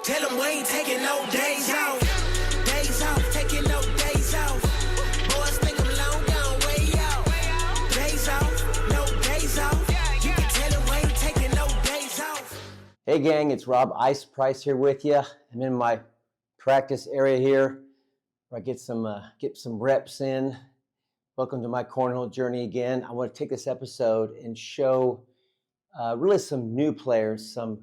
Tell them we ain't taking no days off. Days off, taking no days off. Boys think I'm long gone way out. Days off, no days off. You can tell them we ain't taking no days off. Hey gang, it's Rob Ice Price here with you. I'm in my practice area here where I get some reps in. Welcome to my cornhole journey again. I want to take this episode and show really some new players, some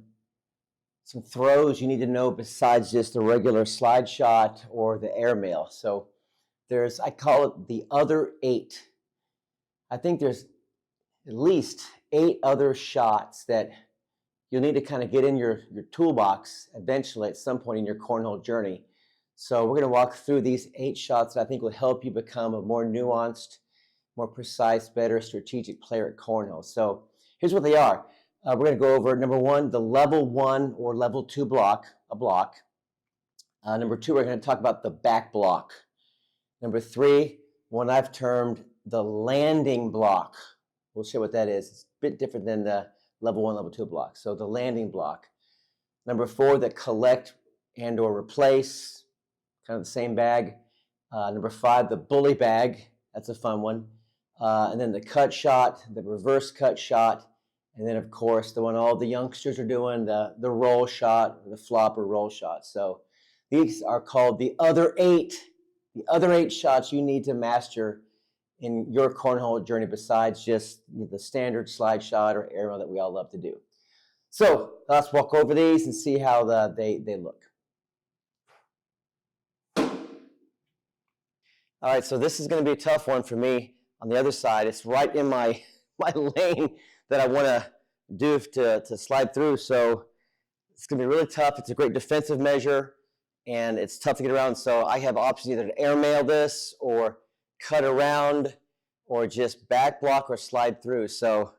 throws you need to know besides just the regular slide shot or the airmail. So I call it the other 8. I think there's at least 8 other shots that you'll need to kind of get in your toolbox eventually at some point in your cornhole journey. So we're going to walk through these 8 shots that I think will help you become a more nuanced, more precise, better strategic player at cornhole. So here's what they are. We're going to go over number 1, the level 1 or level 2 block. Number 2, we're going to talk about the back block. Number 3, one I've termed the landing block. We'll show what that is. It's a bit different than the level 1, level 2 block. So the landing block. Number 4, the collect and or replace, kind of the same bag. Number 5, the bully bag. That's a fun one. And then the cut shot, the reverse cut shot. And then, of course, the one all the youngsters are doing, the roll shot, the flop or roll shot. So these are called the other 8 shots you need to master in your cornhole journey besides just the standard slide shot or airmail that we all love to do. So let's walk over these and see how they look. All right, so this is going to be a tough one for me on the other side. It's right in my lane that I want to do to slide through. So it's going to be really tough. It's a great defensive measure, and it's tough to get around. So I have options either to airmail this or cut around or just back block or slide through. So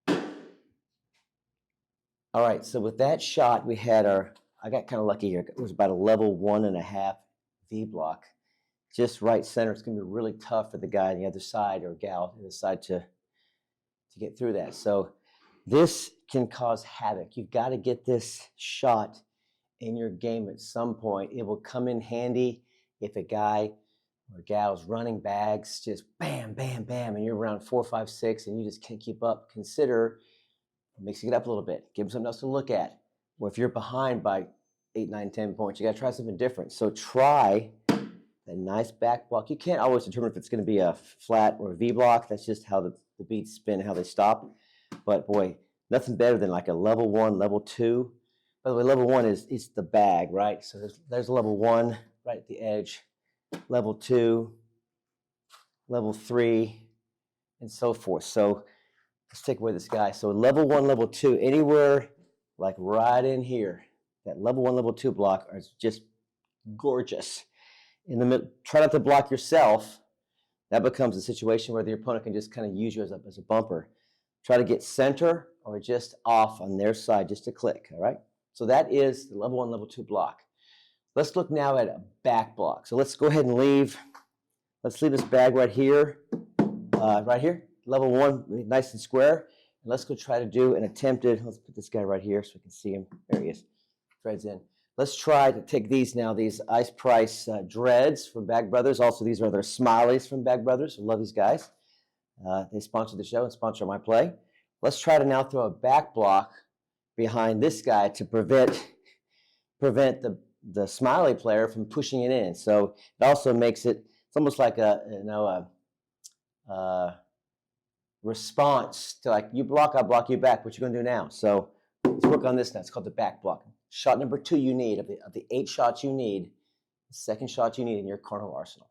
all right, so with that shot, we had I got kind of lucky here. It was about a level 1.5 V block. Just right center. It's going to be really tough for the guy on the other side or gal on the other side to get through that. So this can cause havoc. You've got to get this shot in your game at some point. It will come in handy if a guy or gal is running bags, just bam, bam, bam, and you're around 4, 5, 6, and you just can't keep up. Consider mixing it up a little bit. Give them something else to look at. Or if you're behind by 8, 9, 10 points, you got to try something different. So try a nice back block. You can't always determine if it's going to be a flat or a V block. That's just how the beats spin, how they stop. But boy, nothing better than like a level 1, level 2. By the way, level 1 is the bag, right? So there's level 1 right at the edge, level 2, level 3, and so forth. So let's take away this guy. So level 1, level 2, anywhere like right in here, that level 1, level 2 block is just gorgeous. In the middle, try not to block yourself. That becomes a situation where the opponent can just kind of use you as a bumper. Try to get center or just off on their side just to click, all right? So that is the level 1, level 2 block. Let's look now at a back block. So let's go ahead and leave this bag right here, level 1, nice and square. And let's go try to do an attempted, let's put this guy right here so we can see him. There he is, threads in. Let's try to take these now, these Ice Price dreads from Bag Brothers. Also, these are their smileys from Bag Brothers. I love these guys. They sponsor the show and sponsor my play. Let's try to now throw a back block behind this guy to prevent the smiley player from pushing it in. So it also makes it's almost like a response to like you block, I block you back. What you gonna do now? So let's work on this now. It's called the back block. Shot number 2 you need of the 8 shots you need, the second shot you need in your cornhole arsenal.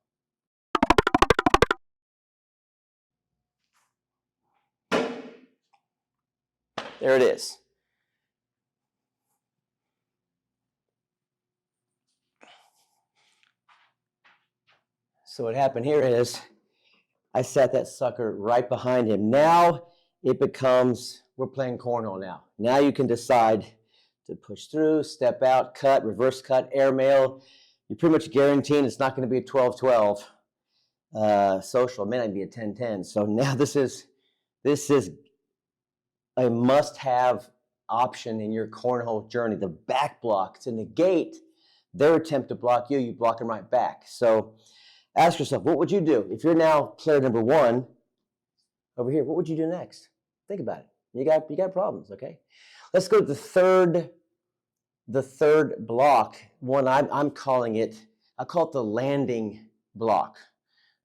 There it is. So what happened here is I sat that sucker right behind him. Now it becomes, we're playing cornhole now. Now you can decide to push through, step out, cut, reverse cut, airmail. You're pretty much guaranteeing it's not going to be a 12-12. social. It may not be a 10-10. So now this is a must-have option in your cornhole journey. The back block to negate their attempt to block you. You block them right back. So ask yourself, what would you do if you're now player number one over here? What would you do next? Think about it. You got problems. Okay. Let's go to the third block. One I'm calling it. I call it the landing block.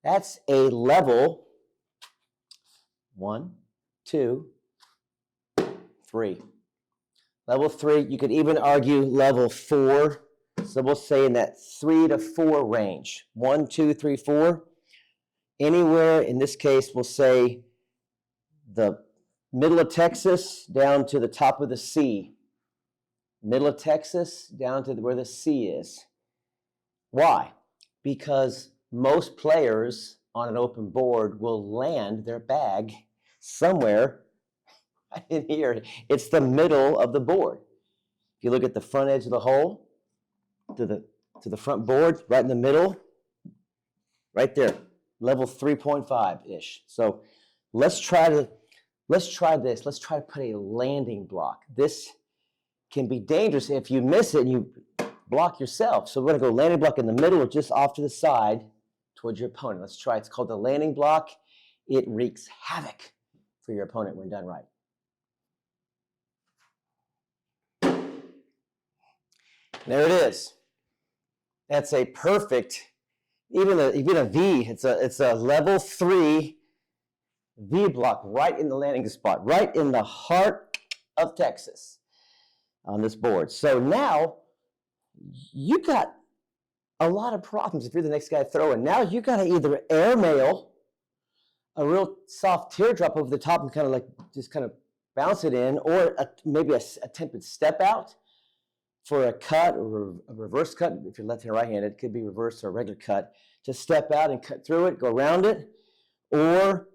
That's a level 1, 2, 3. Level 3, you could even argue level 4. So we'll say in that 3 to 4 range. 1, 2, 3, 4. Anywhere, in this case, we'll say the middle of Texas down to the top of the sea. Middle of Texas down to where the sea is. Why? Because most players on an open board will land their bag somewhere right in here. It's the middle of the board. If you look at the front edge of the hole to the front board, right in the middle, right there, level 3.5-ish. So let's try this. Let's try to put a landing block. This can be dangerous if you miss it and you block yourself. So we're going to go landing block in the middle or just off to the side towards your opponent. Let's try. It's called the landing block. It wreaks havoc for your opponent when done right. There it is. That's a perfect, even a V. It's a level 3 V block right in the landing spot, right in the heart of Texas on this board. So now you got a lot of problems if you're the next guy throwing. Now you got to either airmail a real soft teardrop over the top and kind of like just kind of bounce it in, or maybe a attempted step out for a cut or a reverse cut. If you're left-handed or right-handed, it could be reverse or a regular cut. Just step out and cut through it, go around it. Or,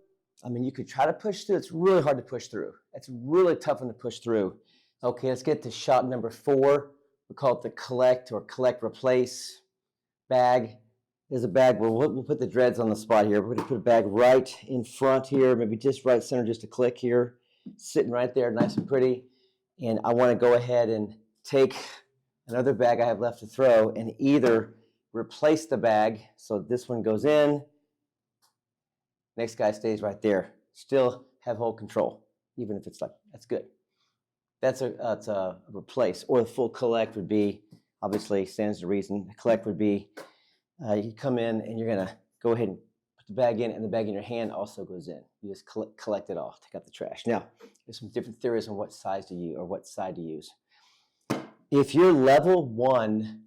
I mean, you could try to push through. It's really hard to push through. It's really tough one to push through. Okay, let's get to shot number 4. We call it the collect or collect replace bag. There's a bag where we'll put the dreads on the spot here. We're going to put a bag right in front here, maybe just right center, just a click here, sitting right there, nice and pretty. And I want to go ahead and take another bag I have left to throw and either replace the bag, so this one goes in, next guy stays right there. Still have hole control, even if it's like, that's good. That's a replace. Or the full collect would be, obviously stands to reason, the collect would be, you come in and you're gonna go ahead and put the bag in, and the bag in your hand also goes in. You just collect it all, take out the trash. Now, there's some different theories on what size to use or what side to use. If you're level 1,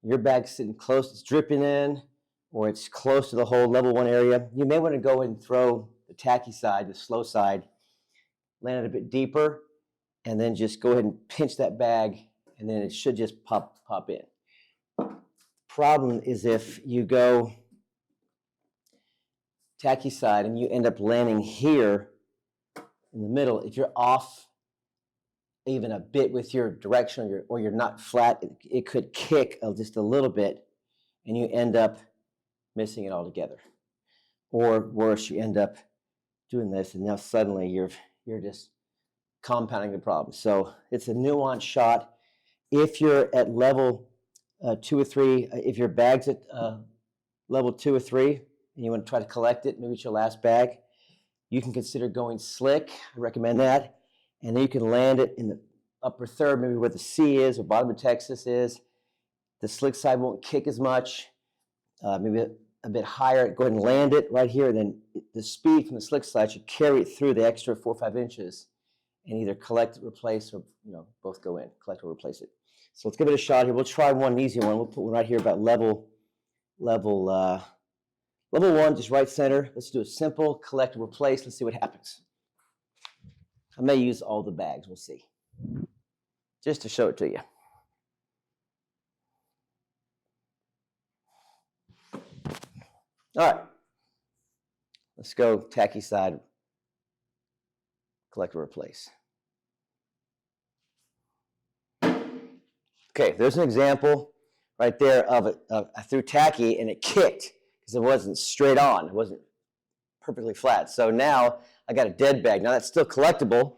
your bag's sitting close, it's dripping in, or it's close to the whole level 1 area, you may want to go and throw the tacky side, the slow side, land it a bit deeper, and then just go ahead and pinch that bag, and then it should just pop in. Problem is if you go tacky side and you end up landing here in the middle, if you're off even a bit with your direction, or you're not flat, it could kick just a little bit, and you end up missing it altogether. Or worse, you end up doing this, and now suddenly you're just compounding the problem. So it's a nuanced shot. If you're at level 2 or 3, if your bag's at level 2 or 3, and you want to try to collect it, maybe it's your last bag, you can consider going slick. I recommend that. And then you can land it in the upper third, maybe where the sea is or bottom of Texas is. The slick side won't kick as much. Maybe a bit higher. Go ahead and land it right here. And then the speed from the slick side should carry it through the extra 4 or 5 inches and either collect, replace, or both go in. Collect or replace it. So let's give it a shot here. We'll try one easy one. We'll put one right here about level 1, just right center. Let's do a simple collect or replace. Let's see what happens. I may use all the bags. We'll see. Just to show it to you. All right. Let's go tacky side. Collect or replace. Okay, there's an example right there of I threw tacky and it kicked. because it wasn't straight on. It wasn't perfectly flat. So now I got a dead bag. Now that's still collectible,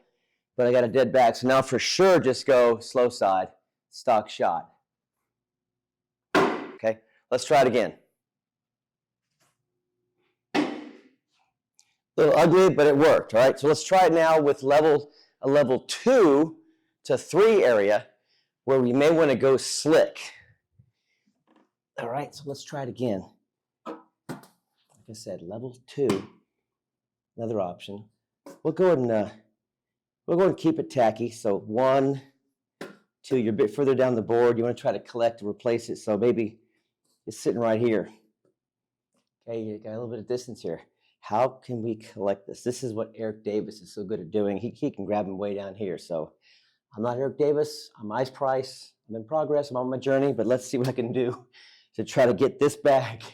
but I got a dead bag. So now for sure, just go slow side, stock shot. Okay, let's try it again. A little ugly, but it worked. All right, so let's try it now with a level 2 to 3 area where we may want to go slick. All right, so let's try it again. Like I said, level 2, another option. We'll go ahead and keep it tacky. So 1, 2, you're a bit further down the board. You want to try to collect and replace it. So maybe it's sitting right here. Okay, you got a little bit of distance here. How can we collect this? This is what Eric Davis is so good at doing. He can grab them way down here. So I'm not Eric Davis. I'm Ice Price. I'm in progress. I'm on my journey, but let's see what I can do to try to get this bag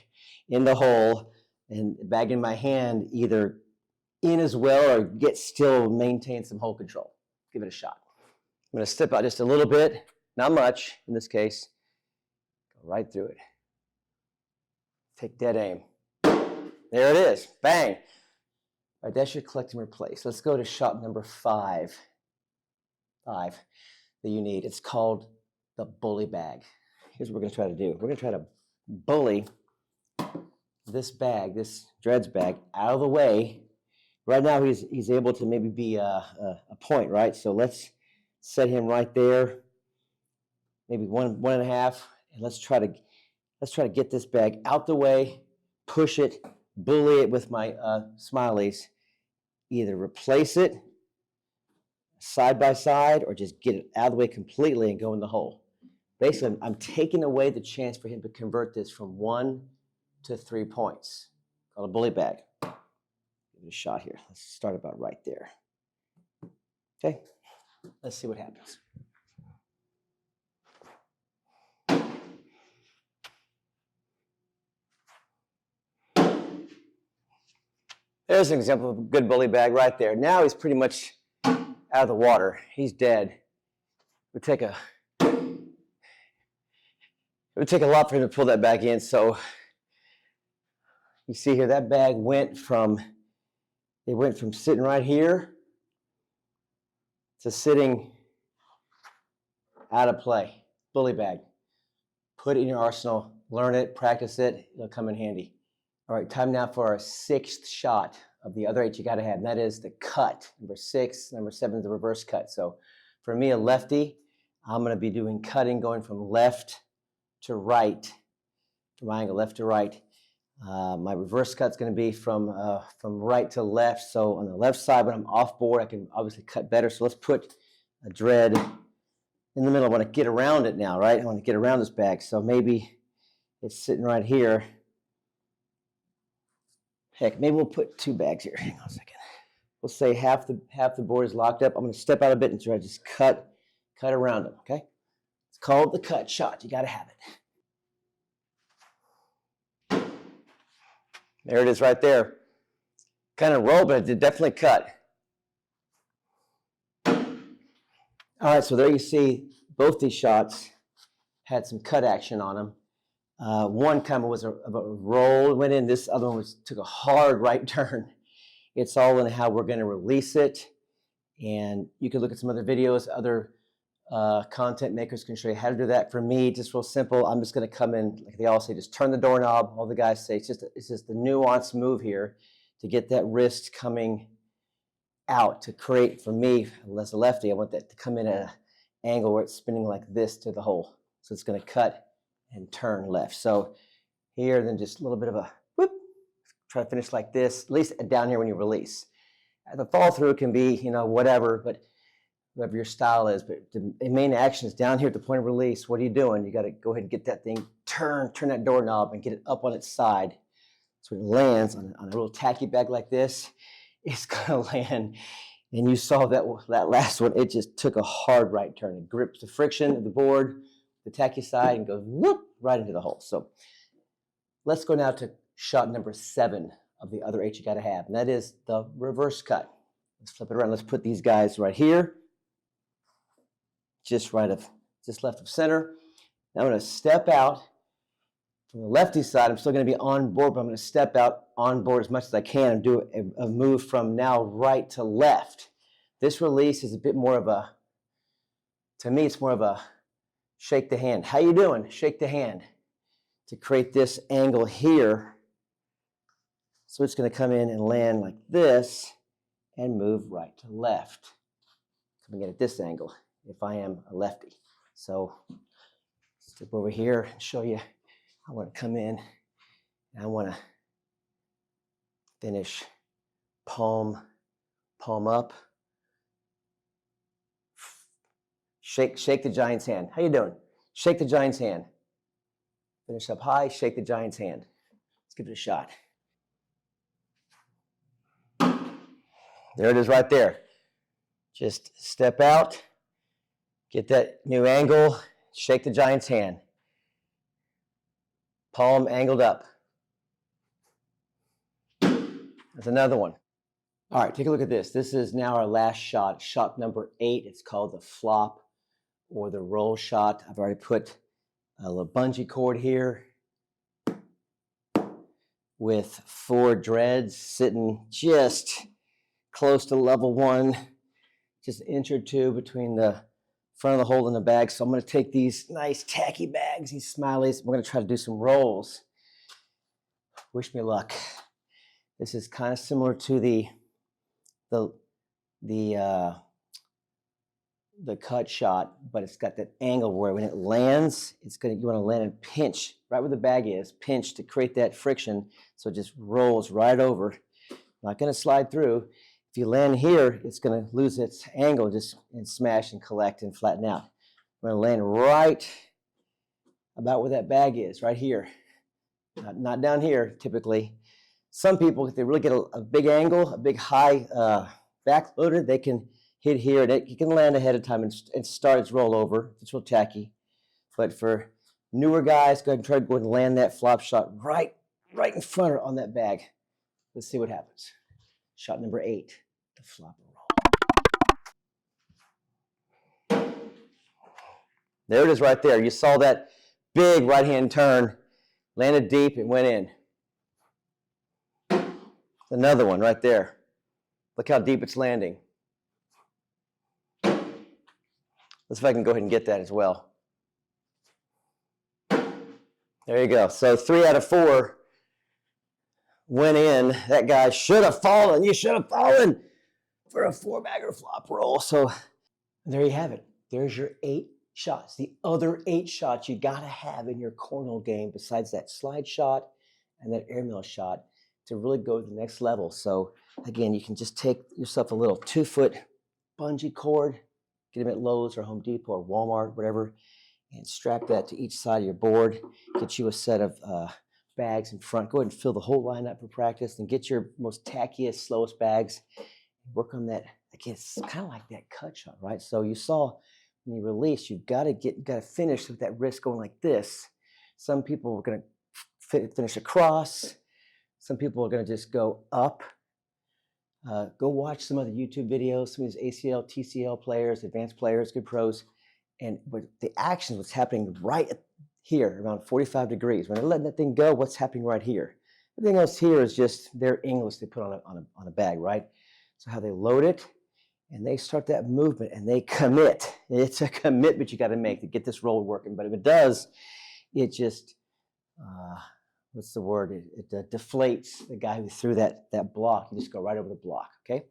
in the hole and bag in my hand either in as well or maintain some hole control. Give it a shot. I'm going to step out just a little bit, not much in this case. Go right through it. Take dead aim. There it is. Bang. All right, that's your collect and replace. Let's go to shot number 5. 5 that you need. It's called the bully bag. Here's what we're going to try to do. We're going to try to bully this bag, this dreads bag, out of the way. Right now he's able to maybe be a point, right? So let's set him right there, maybe 1.5, and let's try to get this bag out the way, push it, bully it with my smileys, either replace it side by side or just get it out of the way completely and go in the hole. Basically, I'm taking away the chance for him to convert this from 1 to 3 points. Called a bully bag. Give it a shot here. Let's start about right there. Okay, let's see what happens. There's an example of a good bully bag right there. Now he's pretty much out of the water. He's dead. It would take a lot for him to pull that back in. So you see here, that bag went from sitting right here to sitting out of play. Bully bag. Put it in your arsenal. Learn it. Practice it. It'll come in handy. All right, time now for our 6th shot of the other 8 you got to have, and that is the cut. Number 6, number 7 is the reverse cut. So for me, a lefty, I'm going to be doing cutting going from left to right, triangle left to right. My reverse cut's going to be from right to left. So on the left side, when I'm off board, I can obviously cut better. So let's put a dread in the middle. I want to get around it now, right? I want to get around this bag. So maybe it's sitting right here. Heck, maybe we'll put 2 bags here. Hang on a second. We'll say half the board is locked up. I'm going to step out a bit and try to just cut around them, okay? It's called the cut shot. You got to have it. There it is right there. Kind of rolled, but it did definitely cut. All right, so there you see both these shots had some cut action on them. One kind of was a roll, went in. This other one took a hard right turn. It's all in how we're going to release it. And you can look at some other videos. Other content makers can show you how to do that. For me, just real simple. I'm just going to come in, like they all say, just turn the doorknob. All the guys say it's just the nuanced move here to get that wrist coming out to create, for me, as a lefty, I want that to come in at an angle where it's spinning like this to the hole. So it's going to cut and turn left. So here, then just a little bit of a whoop. Try to finish like this, at least down here when you release. The fall through can be, whatever, but whatever your style is. But the main action is down here at the point of release. What are you doing? You got to go ahead and get that thing, turn that doorknob and get it up on its side. So it lands on a little tacky bag like this. It's going to land. And you saw that last one, it just took a hard right turn. It grips the friction of the board, the tacky side, and goes whoop right into the hole. So let's go now to shot number 7 of the other 8 you got to have, and that is the reverse cut. Let's flip it around. Let's put these guys right here, just left of center. Now I'm going to step out From the lefty side, I'm still going to be on board, but I'm going to step out on board as much as I can and do a move from now right to left. This release is a bit more of a, to me, it's more of a shake the hand. How you doing? Shake the hand to create this angle here. So it's going to come in and land like this and move right to left. Coming in at this angle if I am a lefty. So step over here and show you. I want to come in and I want to finish palm up. Shake the giant's hand. How you doing? Shake the giant's hand. Finish up high, shake the giant's hand. Let's give it a shot. There it is right there. Just step out, get that new angle, shake the giant's hand. Palm angled up. That's another one. All right, take a look at this. This is now our last shot, shot number 8. It's called the flop or the roll shot. I've already put a little bungee cord here with 4 dreads sitting just close to level 1, just an inch or 2 between the front of the hole and the bag. So I'm going to take these nice tacky bags, these smileys. We're going to try to do some rolls. Wish me luck. This is kind of similar to the cut shot, but it's got that angle where when it lands, you want to land and pinch right where the bag is, pinch to create that friction, so it just rolls right over. Not going to slide through. If you land here, it's going to lose its angle and smash and collect and flatten out. I'm going to land right about where that bag is, right here. Not down here, typically. Some people, if they really get a big angle, a big high back loader, they can hit here. And you can land ahead of time and start its roll over. It's real tacky. But for newer guys, go ahead and try to go and land that flop shot right in front or on that bag. Let's see what happens. Shot number 8. The flop roll. There it is right there. You saw that big right-hand turn, landed deep, and went in. Another one right there. Look how deep it's landing. Let's see if I can go ahead and get that as well. There you go. So 3 out of 4 went in. That guy should have fallen. You should have fallen for a 4-bagger flop roll. So there you have it. There's your 8 shots. The other 8 shots you got to have in your cornhole game besides that slide shot and that airmail shot to really go to the next level. So again, you can just take yourself a little 2-foot bungee cord, get them at Lowe's or Home Depot or Walmart, whatever, and strap that to each side of your board. Get you a set of bags in front. Go ahead and fill the whole lineup for practice and get your most tackiest, slowest bags. Work on that. Again, it's kind of like that cut shot, right? So you saw when you release, you've got to finish with that wrist going like this. Some people are going to finish across. Some people are going to just go up. Go watch some other YouTube videos, some of these ACL, TCL players, advanced players, good pros. And the action, what's happening right here, around 45 degrees. When they're letting that thing go, what's happening right here? Everything else here is just their English they put on a bag, right? So how they load it, and they start that movement, and they commit. It's a commitment you got to make to get this roll working. But if it does, it just... what's the word? It deflates the guy who threw that block. You just go right over the block, okay?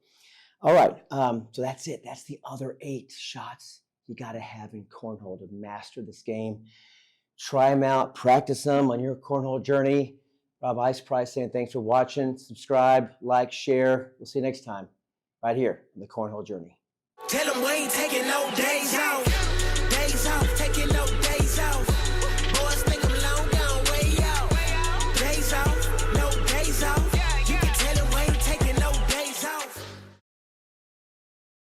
All right, so that's it. That's the other 8 shots you got to have in cornhole to master this game. Try them out, practice them on your cornhole journey. Rob Ice Price saying thanks for watching. Subscribe, like, share. We'll see you next time right here on the Cornhole Journey. Tell them we ain't taking no days off. Days off, taking no days